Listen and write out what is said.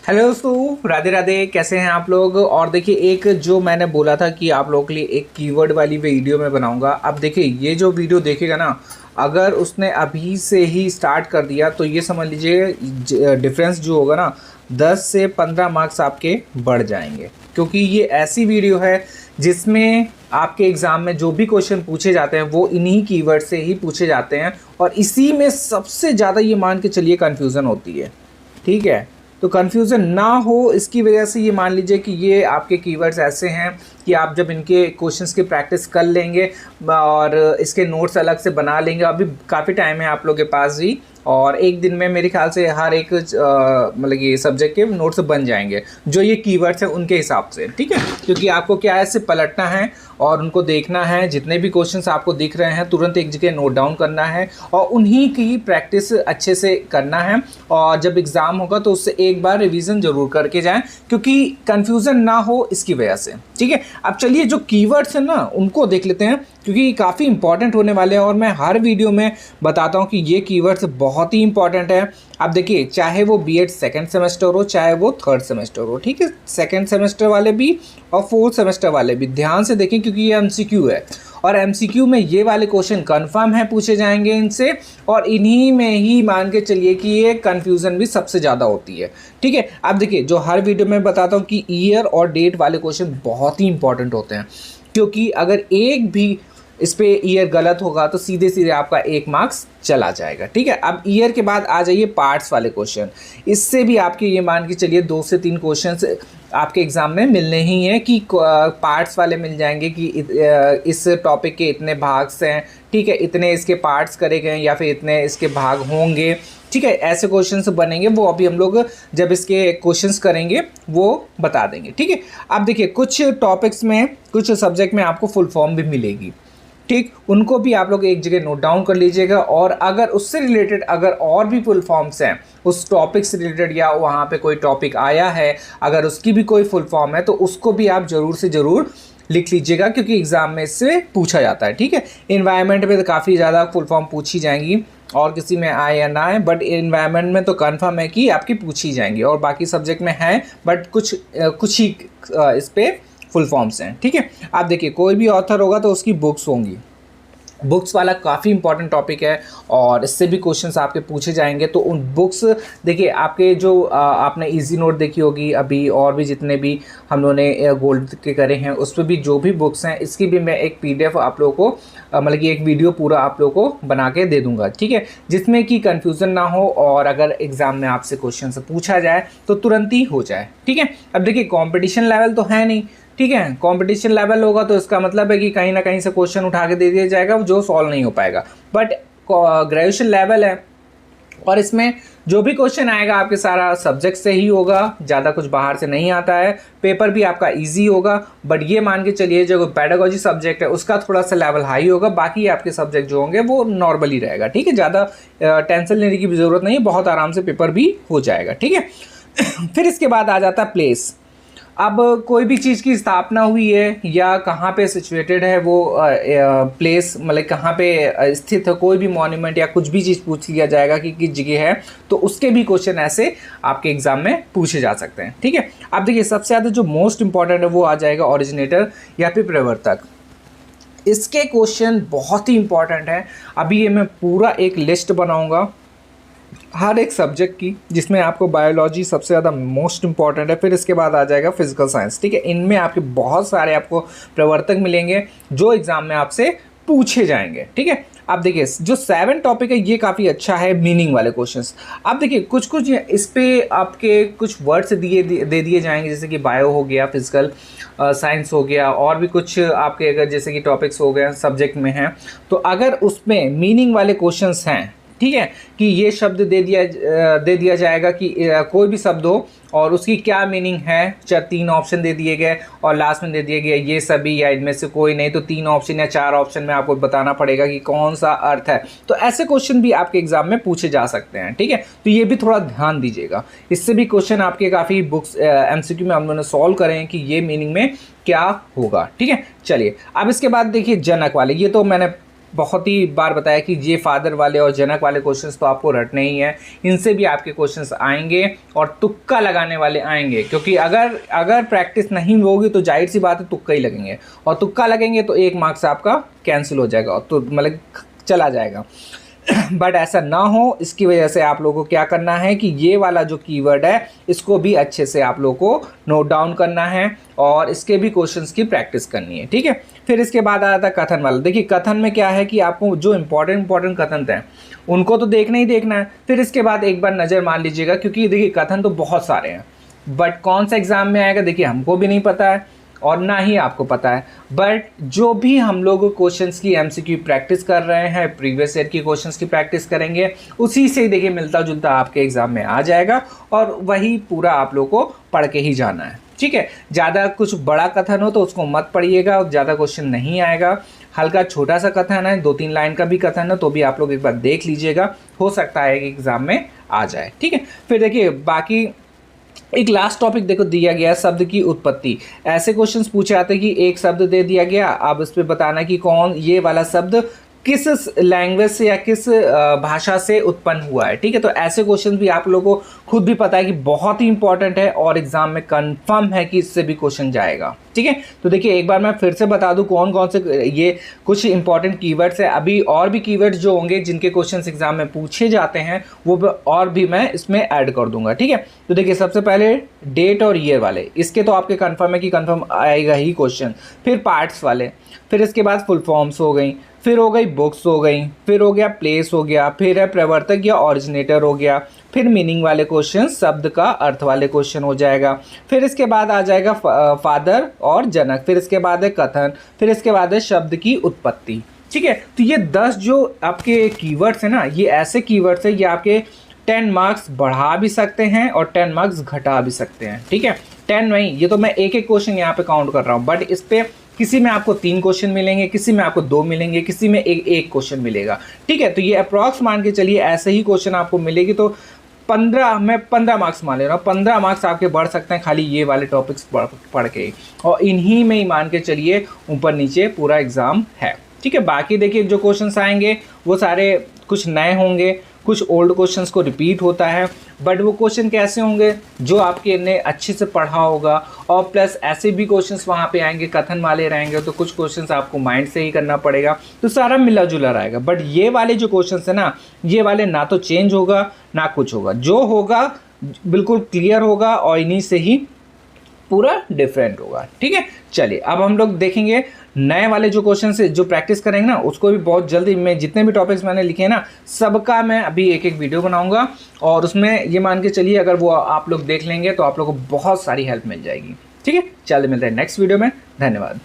Hello दोस्तों, राधे राधे। कैसे हैं आप लोग। और देखिए, एक जो मैंने बोला था कि आप लोगों के लिए एक कीवर्ड वाली वीडियो मैं बनाऊंगा। अब देखिए, ये जो वीडियो देखेगा ना, अगर उसने अभी से ही स्टार्ट कर दिया तो ये समझ लीजिए डिफरेंस जो होगा ना, 10 से 15 मार्क्स आपके बढ़ जाएंगे। क्योंकि ये ऐसी वीडियो है जिसमें आपके एग्ज़ाम में जो भी क्वेश्चन पूछे जाते हैं वो इन्हीं कीवर्ड से ही पूछे जाते हैं, और इसी में सबसे ज़्यादा ये मान के चलिए कन्फ्यूज़न होती है। ठीक है, तो कन्फ्यूज़न ना हो इसकी वजह से ये मान लीजिए कि ये आपके कीवर्ड्स ऐसे हैं कि आप जब इनके क्वेश्चंस की प्रैक्टिस कर लेंगे और इसके नोट्स अलग से बना लेंगे। अभी काफ़ी टाइम है आप लोग के पास भी, और एक दिन में मेरे ख्याल से हर एक मतलब ये सब्जेक्ट के नोट्स बन जाएंगे जो ये कीवर्ड्स हैं उनके हिसाब से। ठीक है, क्योंकि आपको क्या है, सिर्फ पलटना है और उनको देखना है। जितने भी क्वेश्चंस आपको दिख रहे हैं तुरंत एक जगह नोट डाउन करना है और उन्हीं की प्रैक्टिस अच्छे से करना है। और जब एग्ज़ाम होगा तो उससे एक बार रिवीजन जरूर करके जाएं, क्योंकि कन्फ्यूज़न ना हो इसकी वजह से। ठीक है, अब चलिए जो कीवर्ड्स हैं ना उनको देख लेते हैं, क्योंकि काफ़ी इंपॉर्टेंट होने वाले हैं और मैं हर वीडियो में बताता हूं कि ये कीवर्ड्स बहुत ही इंपॉर्टेंट है। अब देखिए, चाहे वो बीएड सेकंड सेमेस्टर हो चाहे वो थर्ड सेमेस्टर हो, ठीक है, सेकंड सेमेस्टर वाले भी और फोर्थ सेमेस्टर वाले भी ध्यान से देखें, क्योंकि ये एमसीक्यू है और एमसीक्यू में ये वाले क्वेश्चन कंफर्म है पूछे जाएंगे इनसे, और इन्हीं में ही मान के चलिए कि ये कन्फ्यूज़न भी सबसे ज़्यादा होती है। ठीक है, अब देखिए, जो हर वीडियो में बताता हूँ कि ईयर और डेट वाले क्वेश्चन बहुत ही इंपॉर्टेंट होते हैं, क्योंकि अगर एक भी इस पे ईयर गलत होगा तो सीधे सीधे आपका 1 मार्क्स चला जाएगा। ठीक है, अब ईयर के बाद आ जाइए पार्ट्स वाले क्वेश्चन। इससे भी आपके ये मान के चलिए 2 से 3 क्वेश्चंस आपके एग्जाम में मिलने ही हैं, कि पार्ट्स वाले मिल जाएंगे कि इस टॉपिक के इतने भाग से हैं। ठीक है, इतने इसके पार्ट्स करे गए या फिर इतने इसके भाग होंगे। ठीक है, ऐसे क्वेश्चंस बनेंगे, वो अभी हम लोग जब इसके क्वेश्चंस करेंगे वो बता देंगे। ठीक है, अब देखिए, कुछ टॉपिक्स में कुछ सब्जेक्ट में आपको फुल फॉर्म भी मिलेगी। ठीक, उनको भी आप लोग एक जगह नोट डाउन कर लीजिएगा, और अगर उससे रिलेटेड अगर और भी फुल फॉर्म्स हैं उस टॉपिक से रिलेटेड, या वहाँ पे कोई टॉपिक आया है अगर उसकी भी कोई फुल फॉर्म है तो उसको भी आप ज़रूर से ज़रूर लिख लीजिएगा, क्योंकि एग्ज़ाम में इससे पूछा जाता है। ठीक है, इन्वायरमेंट में तो काफ़ी ज़्यादा फुल फॉर्म पूछी जाएंगी, और किसी में आए या ना आए, बट इन्वायरमेंट में तो कन्फर्म है कि आपकी पूछी जाएंगी, और बाकी सब्जेक्ट में है बट कुछ ही इस पर फुल फॉर्म्स हैं। ठीक है, आप देखिए, कोई भी ऑथर होगा तो उसकी बुक्स होंगी, बुक्स वाला काफ़ी इंपॉर्टेंट टॉपिक है और इससे भी क्वेश्चंस आपके पूछे जाएंगे। तो उन बुक्स देखिए, आपके जो आपने इजी नोट देखी होगी अभी, और भी जितने भी हम लोगों ने गोल्ड के करे हैं उस पर भी जो भी बुक्स हैं, इसकी भी मैं एक पीडीएफ आप लोगों को मतलब कि एक वीडियो पूरा आप लोगों को बना के दे दूंगा। ठीक है, जिसमें कि कन्फ्यूज़न ना हो और अगर एग्ज़ाम में आपसे क्वेश्चन से पूछा जाए तो तुरंत ही हो जाए। ठीक है, अब देखिए, कॉम्पिटिशन लेवल तो है नहीं। ठीक है, कंपटीशन लेवल होगा तो इसका मतलब है कि कहीं ना कहीं से क्वेश्चन उठा के दे दिया जाएगा जो सॉल्व नहीं हो पाएगा, बट ग्रेजुएशन लेवल है और इसमें जो भी क्वेश्चन आएगा आपके सारा सब्जेक्ट से ही होगा, ज़्यादा कुछ बाहर से नहीं आता है। पेपर भी आपका इजी होगा, बट ये मान के चलिए जो पेडागोजी सब्जेक्ट है उसका थोड़ा सा लेवल हाई होगा, बाकी आपके सब्जेक्ट जो होंगे वो नॉर्मल ही रहेगा। ठीक है, ज़्यादा टेंशन लेने की भी ज़रूरत नहीं है, बहुत आराम से पेपर भी हो जाएगा। ठीक है फिर इसके बाद आ जाता है प्लेस। अब कोई भी चीज़ की स्थापना हुई है या कहाँ पे सिचुएटेड है वो प्लेस, मतलब कहाँ पे स्थित है कोई भी मॉन्यूमेंट या कुछ भी चीज़ पूछ लिया जाएगा कि किस जगह है, तो उसके भी क्वेश्चन ऐसे आपके एग्जाम में पूछे जा सकते हैं। ठीक है, अब देखिए, सबसे ज़्यादा जो मोस्ट इंपॉर्टेंट है वो आ जाएगा ओरिजिनेटर या फिर प्रवर्तक। इसके क्वेश्चन बहुत ही इंपॉर्टेंट है। अभी ये मैं पूरा एक लिस्ट बनाऊँगा हर एक सब्जेक्ट की, जिसमें आपको बायोलॉजी सबसे ज़्यादा मोस्ट इंपॉर्टेंट है, फिर इसके बाद आ जाएगा फिजिकल साइंस। ठीक है, इनमें आपके बहुत सारे आपको प्रवर्तक मिलेंगे जो एग्जाम में आपसे पूछे जाएंगे। ठीक है, अब देखिए, जो 7 टॉपिक है ये काफ़ी अच्छा है, मीनिंग वाले क्वेश्चंस। अब देखिए, कुछ कुछ इस पे आपके कुछ वर्ड्स दे दिए जाएंगे, जैसे कि बायो हो गया, फिजिकल साइंस हो गया, और भी कुछ आपके अगर जैसे कि टॉपिक्स हो गए सब्जेक्ट में हैं, तो अगर उसमें मीनिंग वाले क्वेश्चंस हैं, ठीक है, कि ये शब्द दे दिया जाएगा कि कोई भी शब्द हो और उसकी क्या मीनिंग है, 3 ऑप्शन दे दिए गए और लास्ट में दे दिया गया ये सभी या इनमें से कोई नहीं, तो 3 ऑप्शन या 4 ऑप्शन में आपको बताना पड़ेगा कि कौन सा अर्थ है। तो ऐसे क्वेश्चन भी आपके एग्जाम में पूछे जा सकते हैं। ठीक है, तो ये भी थोड़ा ध्यान दीजिएगा, इससे भी क्वेश्चन आपके काफ़ी बुक्स एमसीक्यू में हम लोगों ने सॉल्व करे हैं कि ये मीनिंग में क्या होगा। ठीक है, चलिए अब इसके बाद देखिए जनक वाले, ये तो मैंने बहुत ही बार बताया कि ये फादर वाले और जनक वाले क्वेश्चंस तो आपको रटने ही हैं, इनसे भी आपके क्वेश्चंस आएंगे और तुक्का लगाने वाले आएंगे, क्योंकि अगर प्रैक्टिस नहीं होगी तो जाहिर सी बात है तुक्का ही लगेंगे, और तुक्का लगेंगे तो 1 मार्क्स आपका कैंसिल हो जाएगा, तो मतलब चला जाएगा। बट ऐसा ना हो, इसकी वजह से आप लोगों को क्या करना है कि ये वाला जो कीवर्ड है इसको भी अच्छे से आप लोगों को नोट डाउन करना है और इसके भी क्वेश्चंस की प्रैक्टिस करनी है, ठीक है। फिर इसके बाद आता है कथन वाला। देखिए कथन में क्या है कि आपको जो इंपॉर्टेंट कथन हैं उनको तो देखना ही देखना है, फिर इसके बाद एक बार नज़र मार लीजिएगा, क्योंकि देखिए कथन तो बहुत सारे हैं, बट कौन सा एग्ज़ाम में आएगा देखिए हमको भी नहीं पता है और ना ही आपको पता है। बट जो भी हम लोग क्वेश्चंस की एमसीक्यू प्रैक्टिस कर रहे हैं, प्रीवियस ईयर की क्वेश्चंस की प्रैक्टिस करेंगे, उसी से देखिए मिलता जुलता आपके एग्ज़ाम में आ जाएगा और वही पूरा आप लोग को पढ़ के ही जाना है, ठीक है। ज़्यादा कुछ बड़ा कथन हो तो उसको मत पढ़िएगा, ज़्यादा क्वेश्चन नहीं आएगा। हल्का छोटा सा कथन है, 2-3 लाइन का भी कथन है, तो भी आप लोग एक बार देख लीजिएगा, हो सकता है कि एग्ज़ाम में आ जाए, ठीक है। फिर देखिए बाकी एक लास्ट टॉपिक देखो दिया गया शब्द की उत्पत्ति। ऐसे क्वेश्चंस पूछे जाते हैं कि एक शब्द दे दिया गया, अब इस पे बताना कि कौन ये वाला शब्द किस लैंग्वेज से या किस भाषा से उत्पन्न हुआ है, ठीक है। तो ऐसे क्वेश्चन भी आप लोगों को खुद भी पता है कि बहुत ही इंपॉर्टेंट है और एग्जाम में कंफर्म है कि इससे भी क्वेश्चन जाएगा, ठीक है। तो देखिए एक बार मैं फिर से बता दूं कौन कौन से ये कुछ इंपॉर्टेंट कीवर्ड्स है। अभी और भी कीवर्ड्स जो होंगे जिनके क्वेश्चंस एग्जाम में पूछे जाते हैं वो और भी मैं इसमें ऐड कर दूंगा, ठीक है। तो देखिए सबसे पहले डेट और ईयर वाले, इसके तो आपके कंफर्म है कि कंफर्म आएगा ही क्वेश्चन। फिर पार्ट्स वाले, फिर इसके बाद फुल फॉर्म्स हो गई, फिर हो गई बुक्स हो गई, फिर हो गया प्लेस हो गया, फिर है प्रवर्तक या ओरिजिनेटर हो गया, फिर मीनिंग वाले क्वेश्चन, शब्द का अर्थ वाले क्वेश्चन हो जाएगा, फिर इसके बाद आ जाएगा फादर और जनक, फिर इसके बाद है कथन, फिर इसके बाद है शब्द की उत्पत्ति, ठीक है। तो ये 10 जो आपके कीवर्ड्स हैं ना, ये ऐसे कीवर्ड्स हैं ये आपके 10 मार्क्स बढ़ा भी सकते हैं और 10 मार्क्स घटा भी सकते हैं, ठीक है। 10 नहीं, ये तो मैं एक एक क्वेश्चन यहाँ पे काउंट कर रहा हूँ, बट इस पे किसी में आपको 3 क्वेश्चन मिलेंगे, किसी में आपको 2 मिलेंगे, किसी में एक क्वेश्चन मिलेगा, ठीक है। तो ये अप्रॉक्स मान के चलिए ऐसे ही क्वेश्चन आपको मिलेगी, तो 15 मार्क्स मान ले रहा हूँ, 15 मार्क्स आपके बढ़ सकते हैं खाली ये वाले टॉपिक्स पढ़ के, और इन्हीं में ही मान के चलिए ऊपर नीचे पूरा एग्जाम है, ठीक है। बाकी देखिए जो क्वेश्चंस आएंगे वो सारे कुछ नए होंगे, कुछ ओल्ड क्वेश्चंस को रिपीट होता है, बट वो क्वेश्चन कैसे होंगे जो आपके ने अच्छे से पढ़ा होगा, और प्लस ऐसे भी क्वेश्चंस वहाँ पे आएंगे कथन वाले रहेंगे, तो कुछ क्वेश्चंस आपको माइंड से ही करना पड़ेगा, तो सारा मिला जुला रहेगा। बट ये वाले जो क्वेश्चंस है ना, ये वाले ना तो चेंज होगा ना कुछ होगा, जो होगा बिल्कुल क्लियर होगा और इन्हीं से ही पूरा डिफरेंट होगा, ठीक है। चलिए अब हम लोग देखेंगे नए वाले जो क्वेश्चन से जो प्रैक्टिस करेंगे ना, उसको भी बहुत जल्दी मैं जितने भी टॉपिक्स मैंने लिखे हैं ना सबका मैं अभी एक एक वीडियो बनाऊंगा, और उसमें ये मान के चलिए अगर वो आप लोग देख लेंगे तो आप लोग को बहुत सारी हेल्प मिल जाएगी, ठीक है। चलिए मिलते हैं नेक्स्ट वीडियो में, धन्यवाद।